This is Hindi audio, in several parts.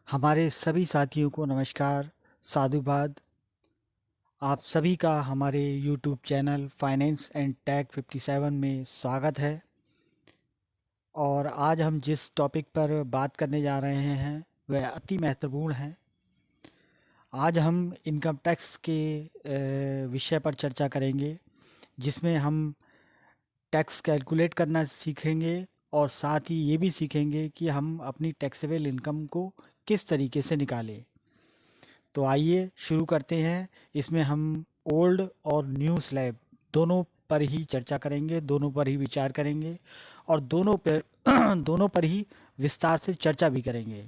हमारे सभी साथियों को नमस्कार, साधुवाद। आप सभी का हमारे YouTube channel finance and tech 57 में स्वागत है। और आज हम जिस टॉपिक पर बात करने जा रहे हैं वह अति महत्वपूर्ण है। आज हम इनकम टैक्स के विषय पर चर्चा करेंगे, जिसमें हम टैक्स कैलकुलेट करना सीखेंगे और साथ ही ये भी सीखेंगे कि हम अपनी टैक्सेबल इनकम को किस तरीके से निकालें। तो आइए शुरू करते हैं। इसमें हम ओल्ड और न्यू स्लैब दोनों पर ही चर्चा करेंगे, दोनों पर ही विचार करेंगे और दोनों पर दोनों पर ही विस्तार से चर्चा भी करेंगे।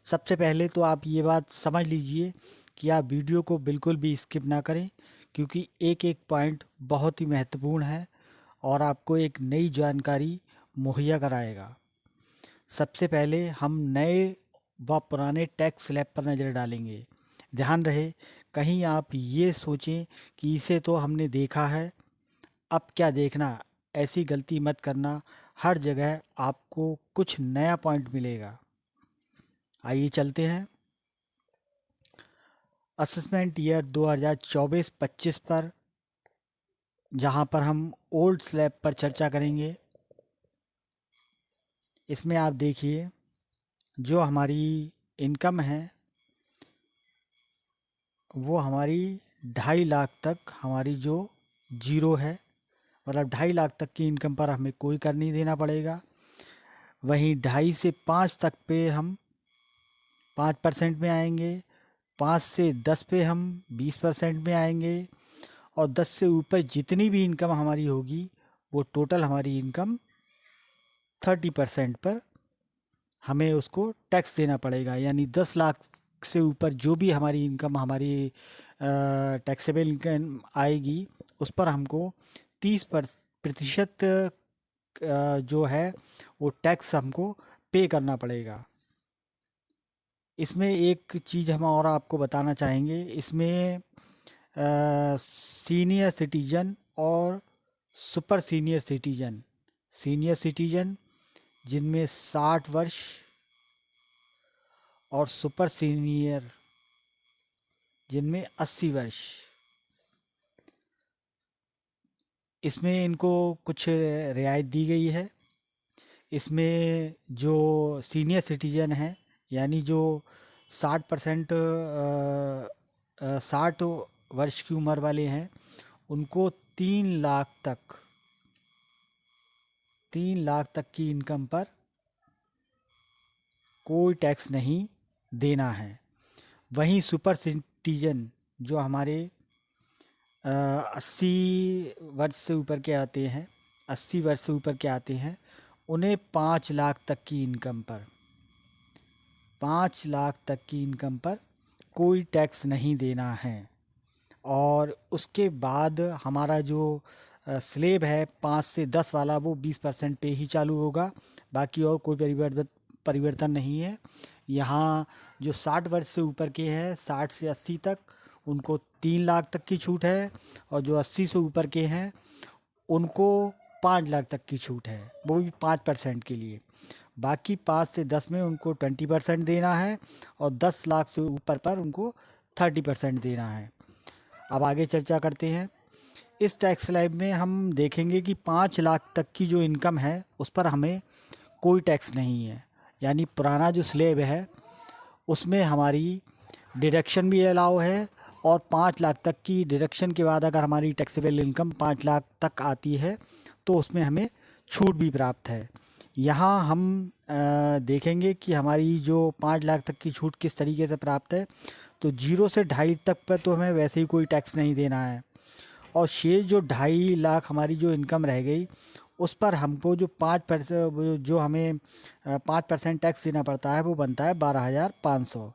सबसे पहले तो आप ये बात समझ लीजिए कि आप वीडियो को बिल्कुल भी स्किप ना करें, क्योंकि एक एक पॉइंट बहुत ही महत्वपूर्ण है और आपको एक नई जानकारी मुहैया कराएगा। सबसे पहले हम नए व पुराने टैक्स स्लैब पर नज़र डालेंगे। ध्यान रहे, कहीं आप ये सोचें कि इसे तो हमने देखा है, अब क्या देखना। ऐसी गलती मत करना। हर जगह आपको कुछ नया पॉइंट मिलेगा। आइए चलते हैं असेसमेंट ईयर 2024-25 पर, जहां पर हम ओल्ड स्लैब पर चर्चा करेंगे। इसमें आप देखिए, जो हमारी इनकम है वो हमारी 2.5 लाख तक हमारी जो जीरो है, मतलब 2.5 लाख तक की इनकम पर हमें कोई कर नहीं देना पड़ेगा। वहीं 2.5 से 5 तक पे हम 5% में आएंगे, 5 से 10 पे हम 20% में आएंगे और 10 से ऊपर जितनी भी इनकम हमारी होगी वो टोटल हमारी इनकम 30% पर हमें उसको टैक्स देना पड़ेगा। यानी 10 लाख से ऊपर जो भी हमारी इनकम हमारी टैक्सेबल इनकम आएगी, उस पर हमको 30% जो है वो टैक्स हमको पे करना पड़ेगा। इसमें एक चीज़ हम और आपको बताना चाहेंगे। इसमें सीनियर सिटीजन और सुपर सीनियर सिटीजन जिनमें 60 वर्ष और सुपर सीनियर जिनमें 80 वर्ष, इसमें इनको कुछ रियायत दी गई है। इसमें जो सीनियर सिटीजन हैं, यानी जो 60% 60 वर्ष की उम्र वाले हैं, उनको 3 लाख तक 3 लाख तक की इनकम पर कोई टैक्स नहीं देना है। वहीं सुपर सिटीजन जो हमारे 80 वर्ष से ऊपर के आते हैं, 80 वर्ष से ऊपर के आते हैं, उन्हें 5 लाख तक की इनकम पर 5 लाख तक की इनकम पर कोई टैक्स नहीं देना है। और उसके बाद हमारा जो स्लेब है 5 से 10 वाला, वो 20% पे ही चालू होगा। बाकी और कोई परिवर्तन नहीं है। यहाँ जो 60 वर्ष से ऊपर के हैं, 60 से 80 तक, उनको 3 लाख तक की छूट है। और जो 80 से ऊपर के हैं उनको 5 लाख तक की छूट है, वो भी 5% के लिए। बाकी 5 से 10 में उनको 20% देना है और 10 लाख से ऊपर पर उनको 30% देना है। अब आगे चर्चा करते हैं। इस टैक्स स्लैब में हम देखेंगे कि 5 लाख तक की जो इनकम है उस पर हमें कोई टैक्स नहीं है। यानी पुराना जो स्लैब है उसमें हमारी डिडक्शन भी अलाउ है, और 5 लाख तक की डिडक्शन के बाद अगर हमारी टैक्सेबल इनकम 5 लाख तक आती है तो उसमें हमें छूट भी प्राप्त है। यहाँ हम देखेंगे कि हमारी जो 5 लाख तक की छूट किस तरीके से प्राप्त है। तो 0 से 2.5 तक पर तो हमें वैसे ही कोई टैक्स नहीं देना है, और शेष जो 2.5 लाख हमारी जो इनकम रह गई उस पर हमको जो 5% जो हमें 5% टैक्स देना पड़ता है वो बनता है 12,500।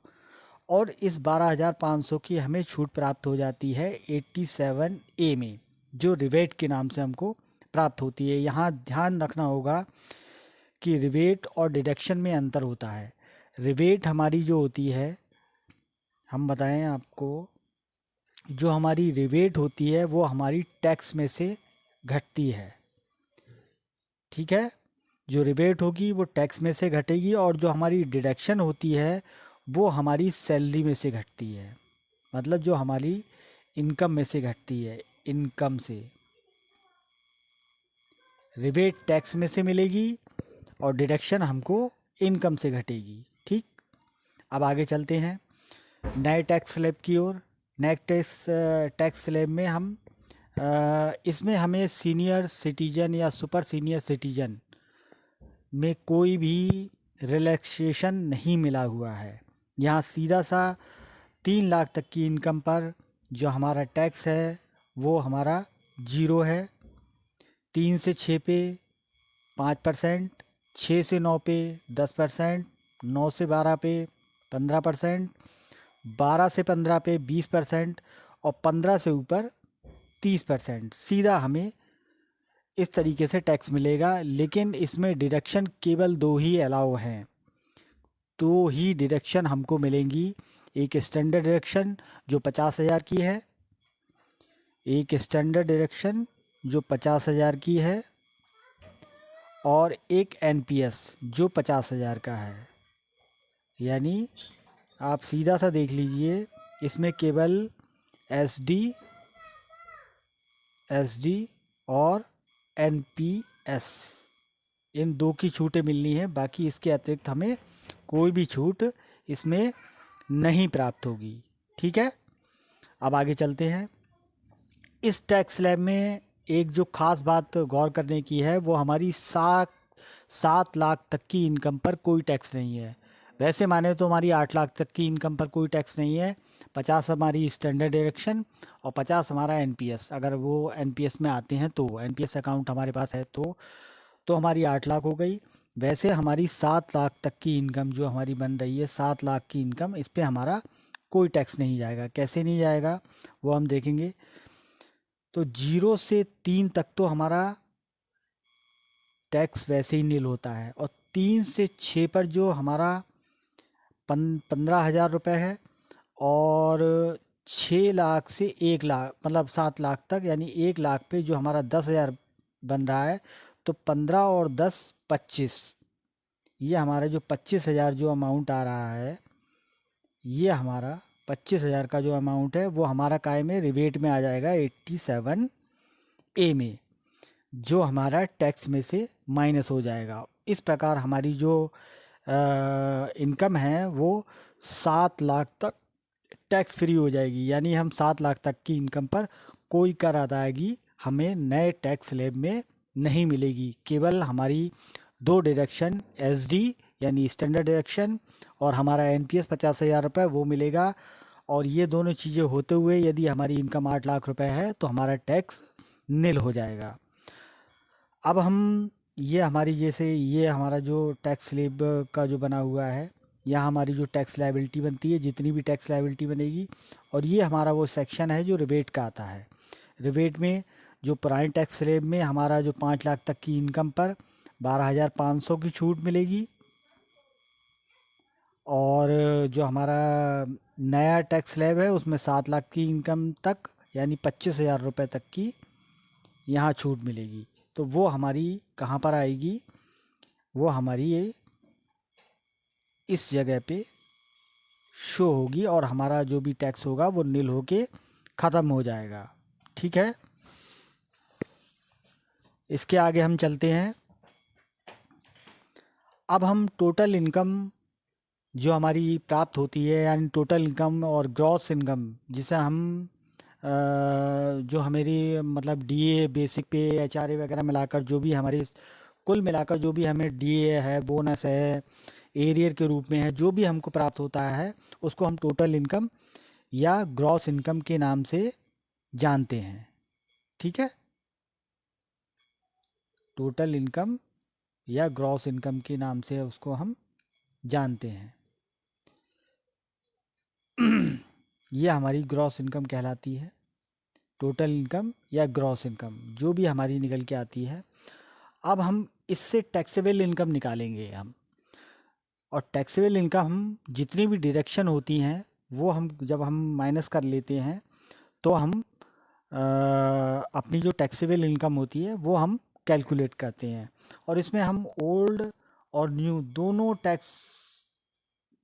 और इस 12,500 की हमें छूट प्राप्त हो जाती है 87A में, जो रिवेट के नाम से हमको प्राप्त होती है। यहाँ ध्यान रखना होगा कि रिवेट और डिडक्शन में अंतर होता है। रिवेट हमारी जो होती है, हम बताएं आपको, जो हमारी रिवेट होती है वो हमारी टैक्स में से घटती है। ठीक है। जो रिबेट होगी वो टैक्स में से घटेगी, और जो हमारी डिडक्शन होती है वो हमारी सैलरी में से घटती है, मतलब जो हमारी इनकम में से घटती है, इनकम से। रिबेट टैक्स में से मिलेगी और डिडक्शन हमको इनकम से घटेगी। ठीक, अब आगे चलते हैं नए टैक्स स्लैब की ओर। नए टैक्स स्लैब में हम इसमें हमें सीनियर सिटीजन या सुपर सीनियर सिटीजन में कोई भी रिलैक्सेशन नहीं मिला हुआ है। यहाँ सीधा सा 3 लाख तक की इनकम पर जो हमारा टैक्स है वो हमारा 0 है। 3 से 6 पे 5%, 6 से 9 पे 10%, 9 से 12 पे 15%, 12 से 15 पे 20%, और 15 से ऊपर 30%। सीधा हमें इस तरीके से टैक्स मिलेगा, लेकिन इसमें डिडक्शन केवल 2 ही अलाउ हैं। 2 ही डिडक्शन हमको मिलेंगी। एक स्टैंडर्ड डिडक्शन जो 50,000 की है, एक स्टैंडर्ड डिडक्शन जो 50,000 की है, और एक एनपीएस जो 50,000 का है। यानी आप सीधा सा देख लीजिए, इसमें केवल एसडी और एनपीएस इन 2 की छूटें मिलनी है। बाकी इसके अतिरिक्त हमें कोई भी छूट इसमें नहीं प्राप्त होगी। ठीक है, अब आगे चलते हैं। इस टैक्स स्लैब में एक जो खास बात गौर करने की है वो हमारी 7 लाख तक की इनकम पर कोई टैक्स नहीं है। वैसे माने तो हमारी 8 लाख तक की इनकम पर कोई टैक्स नहीं है। 50 हमारी स्टैंडर्ड डिडक्शन और 50 हमारा एनपीएस, अगर वो एनपीएस में आते हैं तो एनपीएस अकाउंट हमारे पास है तो हमारी 8 लाख हो गई। वैसे हमारी 7 लाख तक की इनकम जो हमारी बन रही है, 7 लाख की इनकम, इस पर हमारा कोई टैक्स नहीं जाएगा। कैसे नहीं जाएगा वो हम देखेंगे। तो 0 से 3 तक तो हमारा टैक्स वैसे ही नील होता है, और 3 से 6 पर जो हमारा 15,000 रुपये है, और 6 लाख से 1 लाख मतलब 7 लाख तक, यानी 1 लाख पे जो हमारा 10,000 बन रहा है, तो 15 और 10 25, ये हमारा जो 25,000 जो अमाउंट आ रहा है, ये हमारा 25,000 का जो अमाउंट है वो हमारा काय में रिबेट में आ जाएगा 87A में, जो हमारा टैक्स में से माइनस हो जाएगा। इस प्रकार हमारी जो इनकम है वो 7 लाख तक टैक्स फ्री हो जाएगी। यानी हम 7 लाख तक की इनकम पर कोई कर अदायगी हमें नए टैक्स स्लैब में नहीं मिलेगी। केवल हमारी 2 डिडक्शन एसडी यानी स्टैंडर्ड डिडक्शन और हमारा एनपीएस 50,000 रुपये वो मिलेगा। और ये दोनों चीज़ें होते हुए यदि हमारी इनकम 8 लाख रुपए है तो हमारा टैक्स निल हो जाएगा। अब हम ये हमारी जैसे ये हमारा जो टैक्स स्लैब का जो बना हुआ है, यहाँ हमारी जो टैक्स लायबिलिटी बनती है, जितनी भी टैक्स लायबिलिटी बनेगी, और ये हमारा वो सेक्शन है जो रिबेट का आता है। रिबेट में जो पुराने टैक्स स्लैब में हमारा जो 5 लाख तक की इनकम पर 12,500 की छूट मिलेगी, और जो हमारा नया टैक्स स्लैब है उसमें 7 लाख की इनकम तक यानी 25,000 रुपये तक की यहाँ छूट मिलेगी। तो वो हमारी कहाँ पर आएगी, वो हमारी ये इस जगह पे शो होगी, और हमारा जो भी टैक्स होगा वो नील होके ख़त्म हो जाएगा। ठीक है, इसके आगे हम चलते हैं। अब हम टोटल इनकम जो हमारी प्राप्त होती है, यानी टोटल इनकम और ग्रॉस इनकम, जिसे हम जो हमारी मतलब डीए बेसिक पे एचआरए वगैरह मिलाकर जो भी हमारी कुल मिलाकर जो भी हमें डीए है, बोनस है, एरियर के रूप में है, जो भी हमको प्राप्त होता है उसको हम टोटल इनकम या ग्रॉस इनकम के नाम से जानते हैं। ठीक है, टोटल इनकम या ग्रॉस इनकम के नाम से उसको हम जानते हैं। ये हमारी ग्रॉस इनकम कहलाती है। टोटल इनकम या ग्रॉस इनकम जो भी हमारी निकल के आती है। अब हम इससे टैक्सेबल इनकम निकालेंगे हम, और टैक्सेबल इनकम हम जितनी भी डिडक्शन होती हैं वो हम जब हम माइनस कर लेते हैं तो हम अपनी जो टैक्सेबल इनकम होती है वो हम कैलकुलेट करते हैं। और इसमें हम ओल्ड और न्यू दोनों टैक्स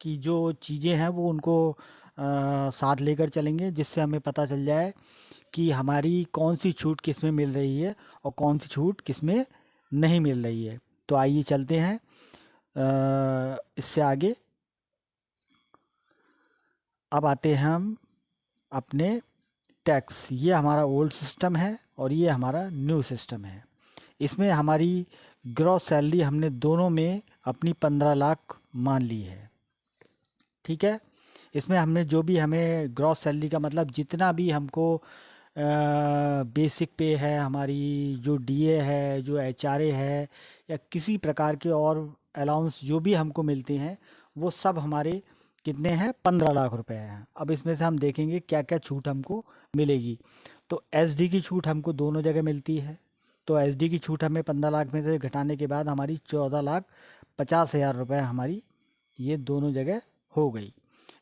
की जो चीज़ें हैं वो उनको साथ लेकर चलेंगे, जिससे हमें पता चल जाए कि हमारी कौन सी छूट किस में मिल रही है और कौन सी छूट किस में नहीं मिल रही है। तो आइए चलते हैं इससे आगे। अब आते हैं हम अपने टैक्स। ये हमारा ओल्ड सिस्टम है और ये हमारा न्यू सिस्टम है। इसमें हमारी ग्रॉस सैलरी हमने दोनों में अपनी 15 लाख मान ली है। ठीक है। इसमें हमने जो भी हमें ग्रॉस सैलरी का मतलब जितना भी हमको बेसिक पे है, हमारी जो डीए है, जो एचआरए है, या किसी प्रकार के और अलाउंस जो भी हमको मिलते हैं, वो सब हमारे कितने हैं, 15 लाख रुपए हैं। अब इसमें से हम देखेंगे क्या क्या छूट हमको मिलेगी। तो एसडी की छूट हमको दोनों जगह मिलती है। तो एसडी की छूट हमें 15 लाख में से घटाने के बाद हमारी 14,50,000 रुपये हमारी ये दोनों जगह हो गई।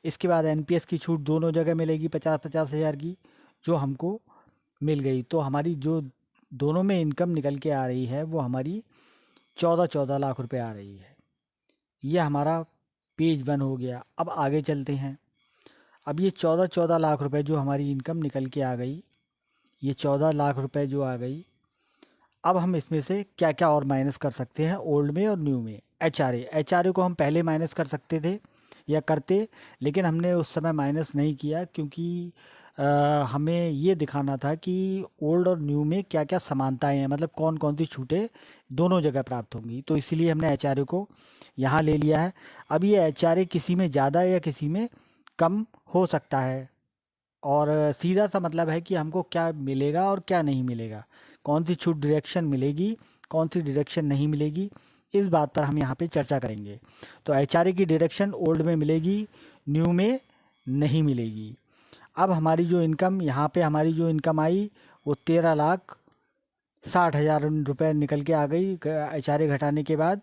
इसके बाद एनपीएस की छूट दोनों जगह मिलेगी 50,000 की, जो हमको मिल गई। तो हमारी जो दोनों में इनकम निकल के आ रही है वो हमारी 14,14 लाख रुपए आ रही है। ये हमारा पेज 1 हो गया। अब आगे चलते हैं। अब ये 14,14 लाख रुपए जो हमारी इनकम निकल के आ गई, ये 14 लाख रुपए जो आ गई, अब हम इसमें से क्या क्या और माइनस कर सकते हैं ओल्ड में और न्यू में। एचआरए को हम पहले माइनस कर सकते थे या करते, लेकिन हमने उस समय माइनस नहीं किया, क्योंकि हमें ये दिखाना था कि ओल्ड और न्यू में क्या क्या समानताएं हैं, मतलब कौन कौन सी छूटें दोनों जगह प्राप्त होंगी। तो इसीलिए हमने एचआरए को यहाँ ले लिया है। अब ये एचआरए किसी में ज़्यादा या किसी में कम हो सकता है, और सीधा सा मतलब है कि हमको क्या मिलेगा और क्या नहीं मिलेगा, कौन सी छूट डायरेक्शन मिलेगी, कौन सी डायरेक्शन नहीं मिलेगी, इस बात पर हम यहाँ पे चर्चा करेंगे। तो एचआरए की डायरेक्शन ओल्ड में मिलेगी, न्यू में नहीं मिलेगी। अब हमारी जो इनकम यहाँ पे हमारी जो इनकम आई वो 13,60,000 रुपये निकल के आ गई एचआरए घटाने के बाद,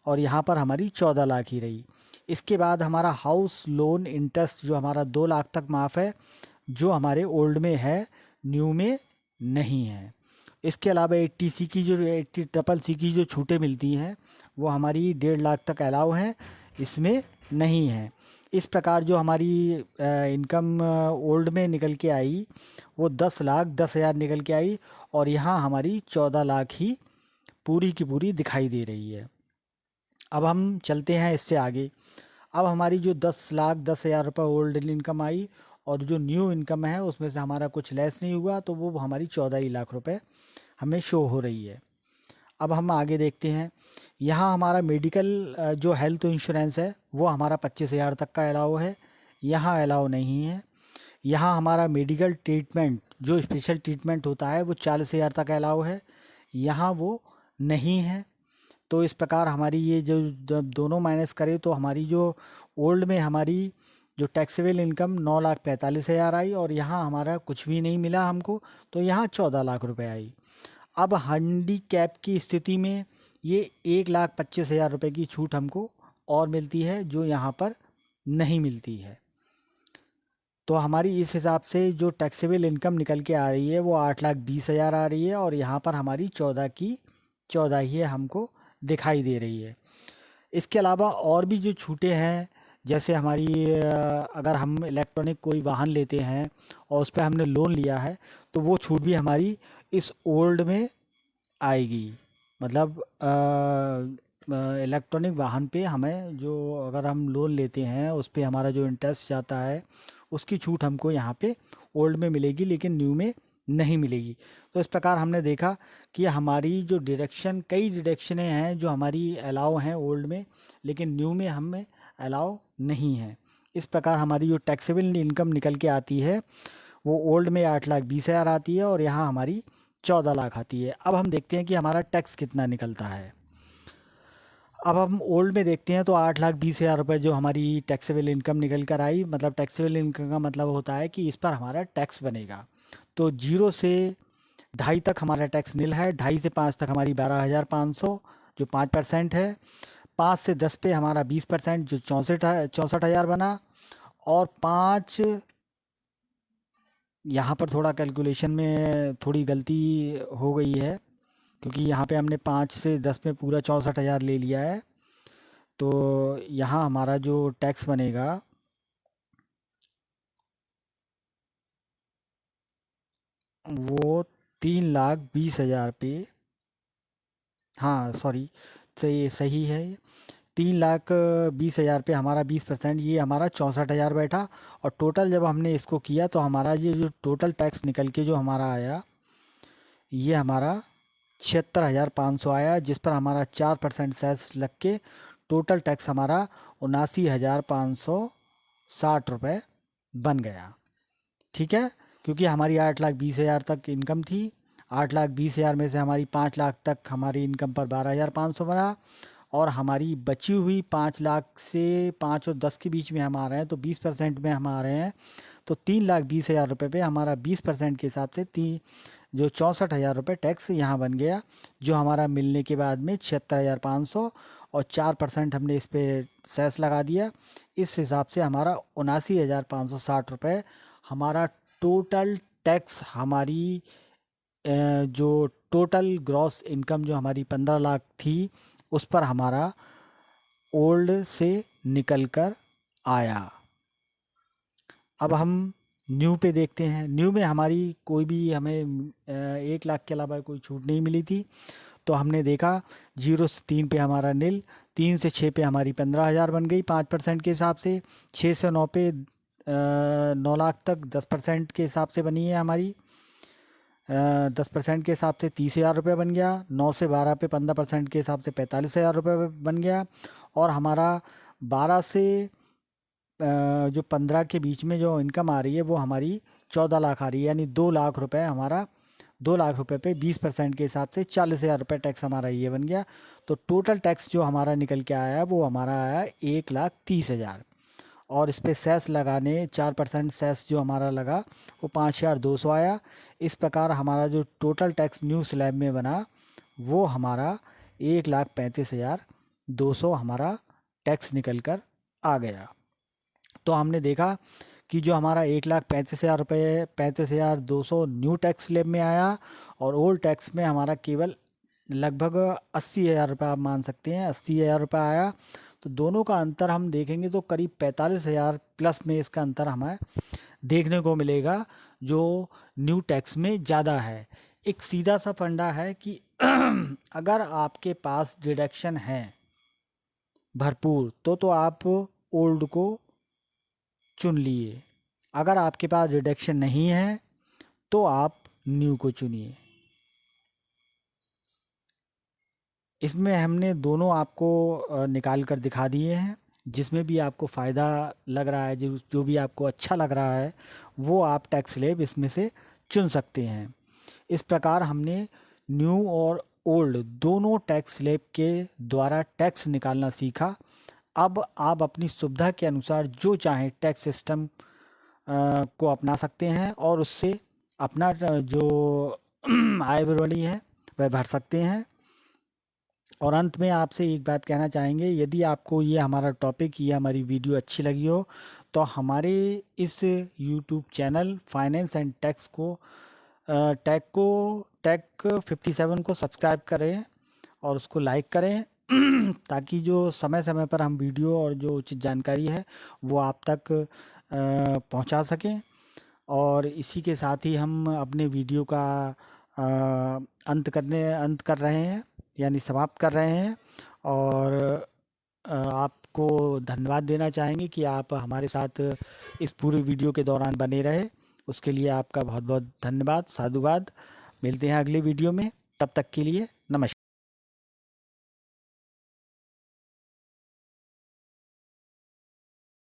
और यहाँ पर हमारी 14 लाख ही रही। इसके बाद हमारा हाउस लोन इंटरेस्ट जो हमारा 2 लाख तक माफ़ है, जो हमारे ओल्ड में है, न्यू में नहीं है। इसके अलावा 80 की जो 80 की जो छूटें मिलती हैं वो हमारी 1.5 लाख तक अलाउ हैं, इसमें नहीं है। इस प्रकार जो हमारी इनकम ओल्ड में निकल के आई वो 10,10,000 निकल के आई, और यहाँ हमारी 14 लाख ही पूरी की पूरी दिखाई दे रही है। अब हम चलते हैं इससे आगे। अब हमारी जो 10,10,000 रुपये ओल्ड इनकम आई और जो न्यू इनकम है उसमें से हमारा कुछ लेस नहीं हुआ, तो वो हमारी 14 ही लाख रुपए हमें शो हो रही है। अब हम आगे देखते हैं। यहाँ हमारा मेडिकल जो हेल्थ इंश्योरेंस है वो हमारा 25,000 तक का अलाउ है, यहाँ अलाउ नहीं है। यहाँ हमारा मेडिकल ट्रीटमेंट जो स्पेशल ट्रीटमेंट होता है वो 40,000 तक अलाउ है, यहाँ वो नहीं है। तो इस प्रकार हमारी ये जो जब दोनों माइनस करें तो हमारी जो ओल्ड में हमारी जो टैक्सेबल इनकम 9,45,000 आई, और यहाँ हमारा कुछ भी नहीं मिला हमको, तो यहाँ 14 लाख रुपए आई। अब हैंडीकैप की स्थिति में ये 1,25,000 रुपये की छूट हमको और मिलती है, जो यहाँ पर नहीं मिलती है। तो हमारी इस हिसाब से जो टैक्सेबल इनकम निकल के आ रही है वो 8,20,000 आ रही है, और यहाँ पर हमारी 14 की 14 ही हमको दिखाई दे रही है। इसके अलावा और भी जो छूटें हैं, जैसे हमारी अगर हम इलेक्ट्रॉनिक कोई वाहन लेते हैं और उस पर हमने लोन लिया है, तो वो छूट भी हमारी इस ओल्ड में आएगी। मतलब इलेक्ट्रॉनिक वाहन पे हमें जो अगर हम लोन लेते हैं उस पे हमारा जो इंटरेस्ट जाता है उसकी छूट हमको यहाँ पे ओल्ड में मिलेगी, लेकिन न्यू में नहीं मिलेगी। तो इस प्रकार हमने देखा कि हमारी जो डिडक्शन, कई डिडक्शनें हैं जो हमारी अलाउ हैं ओल्ड में, लेकिन न्यू में हमें अलाउ नहीं है। इस प्रकार हमारी जो टैक्सेबल इनकम निकल के आती है वो ओल्ड में 8,20,000 आती है, और यहाँ हमारी 14 लाख आती है। अब हम देखते हैं कि हमारा टैक्स कितना निकलता है। अब हम ओल्ड में देखते हैं तो 8,20,000 रुपये जो हमारी टैक्सेबल इनकम निकल कर आई, मतलब टैक्सेबल इनकम का मतलब होता है कि इस पर हमारा टैक्स बनेगा। तो 0 से 2.5 तक हमारा टैक्स नील है, 2.5 से 5 तक हमारी 12,500 जो 5% है, 5 से 10 पे हमारा 20% जो 64,000 बना, और 5 यहाँ पर थोड़ा कैलकुलेशन में थोड़ी गलती हो गई है, क्योंकि यहाँ पे हमने 5 से 10 में पूरा 64,000 ले लिया है। तो यहाँ हमारा जो टैक्स बनेगा वो 3,20,000 पे, हाँ सॉरी, सही सही है, 3,20,000 पे हमारा 20%, ये हमारा 64,000 बैठा। और टोटल जब हमने इसको किया तो हमारा ये जो टोटल टैक्स निकल के जो हमारा आया, ये हमारा 76,500 आया, जिस पर हमारा 4% सेस लग के टोटल टैक्स हमारा 79,560 रुपये बन गया। ठीक है, क्योंकि हमारी 8,20,000 तक इनकम थी। 8,20,000 में से हमारी 5 लाख तक हमारी इनकम पर 12,500 बना, और हमारी बची हुई 5 लाख से 5 और 10 के बीच में हम आ रहे हैं, तो 20% में हम आ रहे हैं। तो 3,20,000 रुपये पे हमारा 20% के हिसाब से जो 64,000 रुपये टैक्स यहाँ बन गया, जो हमारा मिलने के बाद में 76,500, और 4% हमने इस पर सेस लगा दिया। इस हिसाब से हमारा 79,560 रुपये हमारा टोटल टैक्स, हमारी जो टोटल ग्रॉस इनकम जो हमारी 15 लाख थी, उस पर हमारा ओल्ड से निकल कर आया। अब हम न्यू पे देखते हैं। न्यू में हमारी कोई भी हमें 1 लाख के अलावा कोई छूट नहीं मिली थी। तो हमने देखा 0 से 3 पे हमारा नील, 3 से 6 पे हमारी 15,000 बन गई 5% के हिसाब से, 6 से 9 पे 9 लाख तक 10% के हिसाब से बनी है हमारी, 10% के हिसाब से 30,000 रुपये बन गया। 9 से 12 पे 15% के हिसाब से 45,000 रुपये बन गया। और हमारा 12 से जो 15 के बीच में जो इनकम आ रही है वो हमारी 14 लाख आ रही है, यानी 2 लाख रुपए हमारा, 2 लाख रुपए पे 20% के हिसाब से 40,000 रुपये टैक्स हमारा ये बन गया। तो टोटल टैक्स जो हमारा निकल के आया वो हमारा आया 1,30,000। और इस पे सेस लगाने 4% सेस जो हमारा लगा वो 5,200 आया। इस प्रकार हमारा जो टोटल टैक्स न्यू स्लैब में बना वो हमारा 1,35,200 हमारा टैक्स निकल कर आ गया। तो हमने देखा कि जो हमारा 1,35,000 रुपये 35,200 न्यू टैक्स स्लैब में आया, और ओल्ड टैक्स में हमारा केवल लगभग 80,000 रुपये, आप मान सकते हैं 80,000 रुपये आया। तो दोनों का अंतर हम देखेंगे तो करीब 45,000 प्लस में इसका अंतर हमें देखने को मिलेगा, जो न्यू टैक्स में ज़्यादा है। एक सीधा सा फंडा है कि अगर आपके पास डिडक्शन है भरपूर तो आप ओल्ड को चुन लिए, अगर आपके पास डिडक्शन नहीं है तो आप न्यू को चुनिए। इसमें हमने दोनों आपको निकाल कर दिखा दिए हैं। जिसमें भी आपको फ़ायदा लग रहा है, जो भी आपको अच्छा लग रहा है, वो आप टैक्स स्लैब इसमें से चुन सकते हैं। इस प्रकार हमने न्यू और ओल्ड दोनों टैक्स स्लैब के द्वारा टैक्स निकालना सीखा। अब आप अपनी सुविधा के अनुसार जो चाहें टैक्स सिस्टम को अपना सकते हैं, और उससे अपना जो आय विवरणी है वह भर सकते हैं। और अंत में आपसे एक बात कहना चाहेंगे, यदि आपको ये हमारा टॉपिक, ये हमारी वीडियो अच्छी लगी हो तो हमारे इस YouTube channel finance and tax को टैक 57 को सब्सक्राइब करें और उसको लाइक करें ताकि जो समय समय पर हम वीडियो और जो उचित जानकारी है वो आप तक पहुंचा सकें। और इसी के साथ ही हम अपने वीडियो का अंत कर रहे हैं, यानी समाप्त कर रहे हैं। और आपको धन्यवाद देना चाहेंगे कि आप हमारे साथ इस पूरे वीडियो के दौरान बने रहे। उसके लिए आपका बहुत बहुत धन्यवाद, साधुवाद। मिलते हैं अगले वीडियो में, तब तक के लिए नमस्कार।